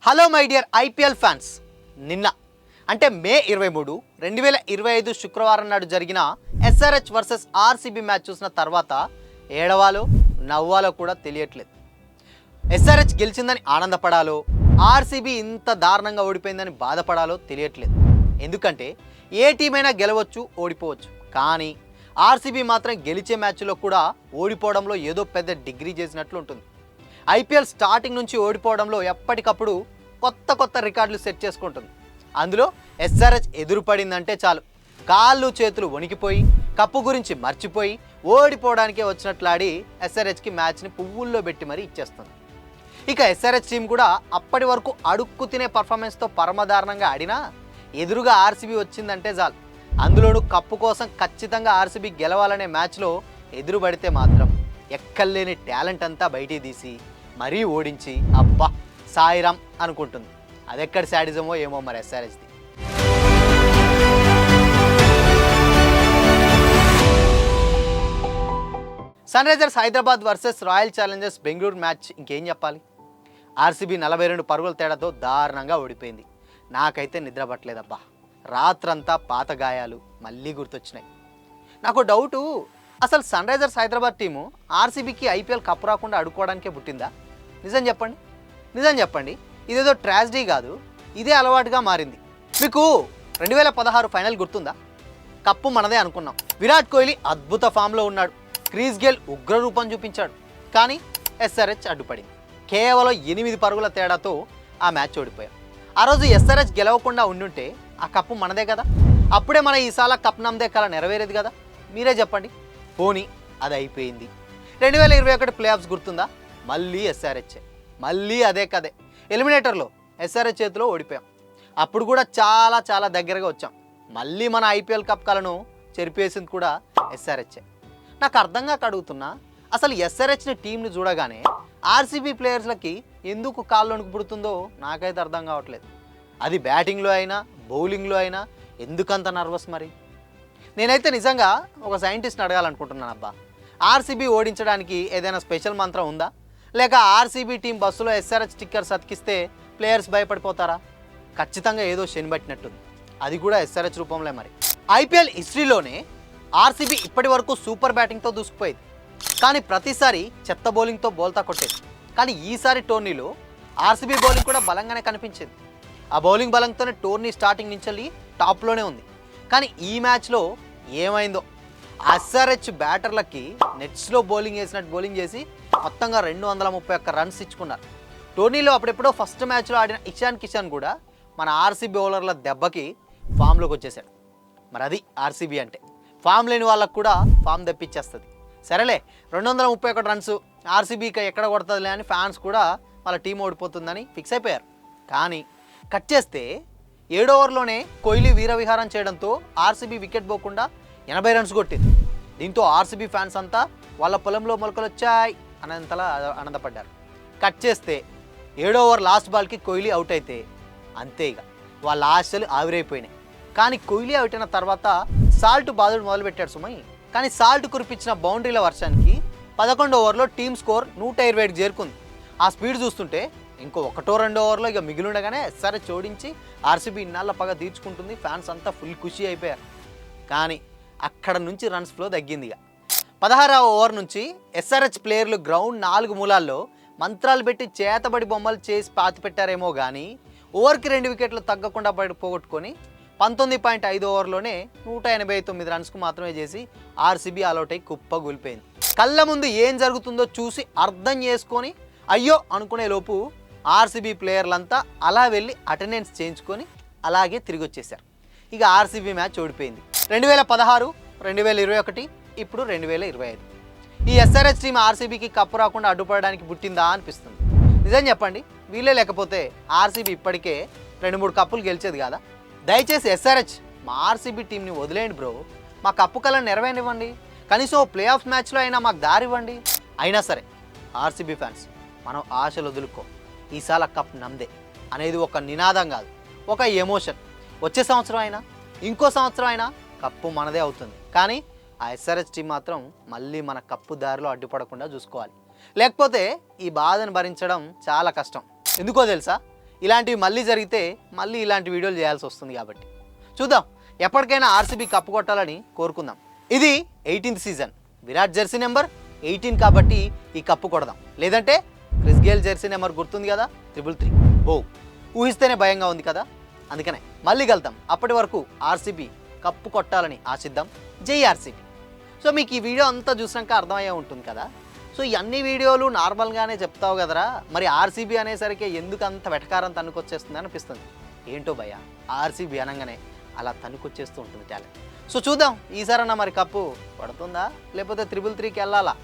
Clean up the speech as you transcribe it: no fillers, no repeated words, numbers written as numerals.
Hello my dear IPL fans. నిన్న అంటే మే 23, 2025 శుక్రవారం నాడు జరిగిన ఎస్ఆర్హెచ్ వర్సెస్ ఆర్సీబీ మ్యాచ్ చూసిన తర్వాత ఏడవాలో నవ్వాలో కూడా తెలియట్లేదు. ఎస్ఆర్హెచ్ గెలిచిందని ఆనందపడాలో, ఆర్సీబీ ఇంత దారుణంగా ఓడిపోయిందని బాధపడాలో తెలియట్లేదు. ఎందుకంటే ఏ టీమైనా గెలవచ్చు, ఓడిపోవచ్చు. కానీ ఆర్సీబీ మాత్రం గెలిచే మ్యాచ్లో కూడా ఓడిపోవడంలో ఏదో పెద్ద డిగ్రీ చేసినట్లు ఉంటుంది. ఐపీఎల్ స్టార్టింగ్ నుంచి ఓడిపోవడంలో ఎప్పటికప్పుడు కొత్త రికార్డులు సెట్ చేసుకుంటుంది. అందులో ఎస్ఆర్హెచ్ ఎదురుపడిందంటే చాలు కాళ్ళు చేతులు వణికిపోయి కప్పు గురించి మర్చిపోయి ఓడిపోవడానికే వచ్చినట్లాడి ఎస్ఆర్హెచ్కి మ్యాచ్ని పువ్వుల్లో పెట్టి మరీ ఇచ్చేస్తుంది. ఇక ఎస్ఆర్హెచ్ టీం కూడా అప్పటి వరకు అడుక్కు తినే పర్ఫార్మెన్స్తో పరమదారుణంగా ఆడినా ఎదురుగా ఆర్సీబీ వచ్చిందంటే చాలు. అందులోనూ కప్పు కోసం ఖచ్చితంగా ఆర్సీబీ గెలవాలనే మ్యాచ్లో ఎదురుపడితే మాత్రం ఎక్కల్లేని టాలెంట్ అంతా బయటికి తీసి మరీ ఓడించి అబ్బా సాయిరామ్ అనుకుంటుంది. అదెక్కడి శాడిజమో ఏమో మరి ఎస్ఆర్హెచ్ది. Sunrisers Hyderabad versus Royal Challengers Bengaluru match ఇంకేం చెప్పాలి. ఆర్సీబీ 42 పరుగుల తేడాతో దారుణంగా ఓడిపోయింది. నాకైతే నిద్ర పట్టలేదబ్బా. రాత్రంతా పాత గాయాలు మళ్ళీ గుర్తొచ్చినాయి. నాకు డౌటు, అసలు సన్ రైజర్స్ హైదరాబాద్ టీము ఆర్సీబీకి ఐపీఎల్ కప్పు రాకుండా అడుక్కోవడానికే పుట్టిందా? నిజం చెప్పండి. ఇదేదో ట్రాజడీ కాదు, ఇదే అలవాటుగా మారింది. మీకు 2016 ఫైనల్ గుర్తుందా? కప్పు మనదే అనుకున్నాం. విరాట్ కోహ్లీ అద్భుత ఫామ్లో ఉన్నాడు. క్రీస్ గేల్ ఉగ్ర రూపం చూపించాడు. కానీ ఎస్ఆర్హెచ్ అడ్డుపడింది. కేవలం 8 పరుగుల తేడాతో ఆ మ్యాచ్ ఓడిపోయాం. ఆ రోజు ఎస్ఆర్హెచ్ గెలవకుండా ఉండుంటే ఆ కప్పు మనదే కదా. అప్పుడే మన ఈసాల కప్ నమ్మదే కల నెరవేరేది కదా. మీరే చెప్పండి. పోనీ అది అయిపోయింది. 2021 ప్లే ఆఫ్స్ గుర్తుందా? మళ్ళీ ఎస్ఆర్హెచ్, మళ్ళీ అదే కదే. ఎలిమినేటర్లో ఎస్ఆర్హెచ్ చేతిలో ఓడిపోయాం. అప్పుడు కూడా చాలా దగ్గరగా వచ్చాం. మళ్ళీ మన ఐపీఎల్ కప్ కలను చెరిపేసింది కూడా ఎస్ఆర్హెచ్. నాకు అర్థంగా అడుగుతున్నా, అసలు ఎస్ఆర్హెచ్ని టీంని చూడగానే ఆర్సీబీ ప్లేయర్స్లకి ఎందుకు కాళ్ళు వణుకు పుడుతుందో నాకైతే అర్థం కావట్లేదు. అది బ్యాటింగ్లో అయినా బౌలింగ్లో అయినా ఎందుకంత నర్వస్ మరి? నేనైతే నిజంగా ఒక సైంటిస్ట్ని అడగాలనుకుంటున్నాను. అబ్బా, ఆర్సీబీ ఓడించడానికి ఏదైనా స్పెషల్ మంత్రం ఉందా? లేక ఆర్సీబీ టీం బస్సులో ఎస్ఆర్హెచ్ స్టిక్కర్స్ అతికిస్తే ప్లేయర్స్ భయపడిపోతారా? ఖచ్చితంగా ఏదో శని పట్టినట్టుంది. అది కూడా ఎస్ఆర్హెచ్ రూపంలో మరి. ఐపీఎల్ హిస్టరీలోనే ఆర్సీబీ ఇప్పటి వరకు సూపర్ బ్యాటింగ్తో దూసుకుపోయేది. కానీ ప్రతిసారి చెత్త బౌలింగ్తో బోల్తా కొట్టేది. కానీ ఈసారి టోర్నీలో ఆర్సీబీ బౌలింగ్ కూడా బలంగానే కనిపించింది. ఆ బౌలింగ్ బలంతోనే టోర్నీ స్టార్టింగ్ నుంచి వెళ్ళి టాప్లోనే ఉంది. కానీ ఈ మ్యాచ్లో ఏమైందో, ఎస్ఆర్హెచ్ బ్యాటర్లకి నెట్స్లో బౌలింగ్ వేసినట్టు బౌలింగ్ చేసి మొత్తంగా 231 రన్స్ ఇచ్చుకున్నారు. టోర్నీలో అప్పుడెప్పుడో ఫస్ట్ మ్యాచ్లో ఆడిన ఇషాన్ కిషన్ కూడా మన ఆర్సీబీ బౌలర్ల దెబ్బకి ఫామ్లోకి వచ్చేసాడు. మరి అది ఆర్సీబీ అంటే. ఫామ్ లేని వాళ్ళకు కూడా ఫామ్ తెప్పించేస్తుంది. సరేలే, 231 రన్స్ ఆర్సీబీకి ఎక్కడ కొడుతుందిలే అని ఫ్యాన్స్ కూడా వాళ్ళ టీం ఓడిపోతుందని ఫిక్స్ అయిపోయారు. కానీ కట్ చేస్తే 7 ఓవర్లోనే కోహ్లీ వీరవిహారం చేయడంతో ఆర్సీబీ వికెట్ పోకుండా 80 రన్స్ కొట్టింది. దీంతో ఆర్సీబీ ఫ్యాన్స్ అంతా వాళ్ళ పొలంలో మొలకలు వచ్చాయి అనంతలా ఆనందపడ్డారు. కట్ చేస్తే 7 ఓవర్ లాస్ట్ బాల్కి కోహ్లీ అవుట్ అయితే అంతే, ఇక వాళ్ళ ఆశలు ఆవిరైపోయినాయి. కానీ కోహ్లీ అవుట్ అయిన తర్వాత సాల్ట్ బాదుడు మొదలుపెట్టాడు సుమయ్య. కానీ సాల్ట్ కురిపించిన బౌండరీల వర్షానికి 11 ఓవర్లో టీమ్ స్కోర్ 127కి చేరుకుంది. ఆ స్పీడ్ చూస్తుంటే ఇంకో 1-2 ఓవర్లో ఇక మిగిలిండగానే ఎస్ఆర్హెచ్ ఓడించి ఆర్సీబీ ఇన్నాళ్ళ పగ తీర్చుకుంటుంది. ఫ్యాన్స్ అంతా ఫుల్ ఖుషి అయిపోయారు. కానీ అక్కడ నుంచి రన్స్ ఫ్లో తగ్గింది. ఇక 16వ ఓవర్ నుంచి ఎస్ఆర్హెచ్ ప్లేయర్లు గ్రౌండ్ 4 మూలాల్లో మంత్రాలు పెట్టి చేతబడి బొమ్మలు చేసి పాతి పెట్టారేమో కానీ ఓవర్కి 2 వికెట్లు తగ్గకుండా పోగొట్టుకొని 19.5 ఓవర్లోనే 189 రన్స్కు మాత్రమే చేసి ఆర్సీబీ ఆల్అవుట్ అయి కుప్పగూలిపోయింది. కళ్ళ ముందు ఏం జరుగుతుందో చూసి అర్థం చేసుకొని అయ్యో అనుకునే లోపు ఆర్సీబీ ప్లేయర్లంతా అలా వెళ్ళి అటెండెన్స్ చేయించుకొని అలాగే తిరిగి వచ్చేసారు. ఇక ఆర్సీబీ మ్యాచ్ ఓడిపోయింది. 2016, 2021, ఇప్పుడు 2025. ఈ ఎస్ఆర్హెచ్ టీం ఆర్సీబీకి కప్పు రాకుండా అడ్డుపడడానికి పుట్టిందా అనిపిస్తుంది. నిజం చెప్పండి, వీళ్ళే లేకపోతే ఆర్సీబీ ఇప్పటికే 2-3 కప్పులు గెలిచేది కదా. దయచేసి ఎస్ఆర్హెచ్ మా ఆర్సీబీ టీంని వదిలేయండి బ్రో. మా కప్పు కలను నెరవేరనివ్వండి. కనీసం ప్లే ఆఫ్ మ్యాచ్లో అయినా మాకు దారి ఇవ్వండి. అయినా సరే ఆర్సీబీ ఫ్యాన్స్, మనం ఆశలు వదులుకో. ఈసాల కప్ నమ్దే అనేది ఒక నినాదం కాదు, ఒక ఎమోషన్. వచ్చే సంవత్సరం అయినా ఇంకో సంవత్సరం అయినా కప్పు మనదే అవుతుంది. కానీ ఆ ఎస్ఆర్హెచ్ టీం మాత్రం మళ్ళీ మన కప్పు దారిలో అడ్డుపడకుండా చూసుకోవాలి. లేకపోతే ఈ బాధను భరించడం చాలా కష్టం. ఎందుకో తెలుసా? ఇలాంటివి మళ్ళీ జరిగితే మళ్ళీ ఇలాంటి వీడియోలు చేయాల్సి వస్తుంది కాబట్టి చూద్దాం. ఎప్పటికైనా ఆర్సీబీ కప్పు కొట్టాలని కోరుకుందాం. ఇది 18th season, Virat Jersey number 18 కాబట్టి ఈ కప్పు కొడదాం. లేదంటే క్రిస్ గేల్ జెర్సీ నెంబర్ గుర్తుంది కదా, 333. ఊహిస్తేనే భయంగా ఉంది కదా, అందుకనే మళ్ళీ కలుద్దాం. అప్పటి వరకు ఆర్సీబీ కప్పు కొట్టాలని ఆశిద్దాం. జై ఆర్సీబీ. సో మీకు ఈ వీడియో అంతా చూసినాక అర్థమయ్యే ఉంటుంది కదా. సో ఈ అన్ని వీడియోలు నార్మల్గానే చెప్తావు కదరా, మరి ఆర్సీబీ అనేసరికి ఎందుకు అంత వెటకారం తన్నుకొచ్చేస్తుంది అనిపిస్తుంది. ఏంటో భయ్య, ఆర్సీబీ అనగానే అలా తన్నుకొచ్చేస్తూ ఉంటుంది టాలెంట్. సో చూద్దాం ఈసారన్నా మరి కప్పు పడుతుందా లేకపోతే 333కి వెళ్ళాలా.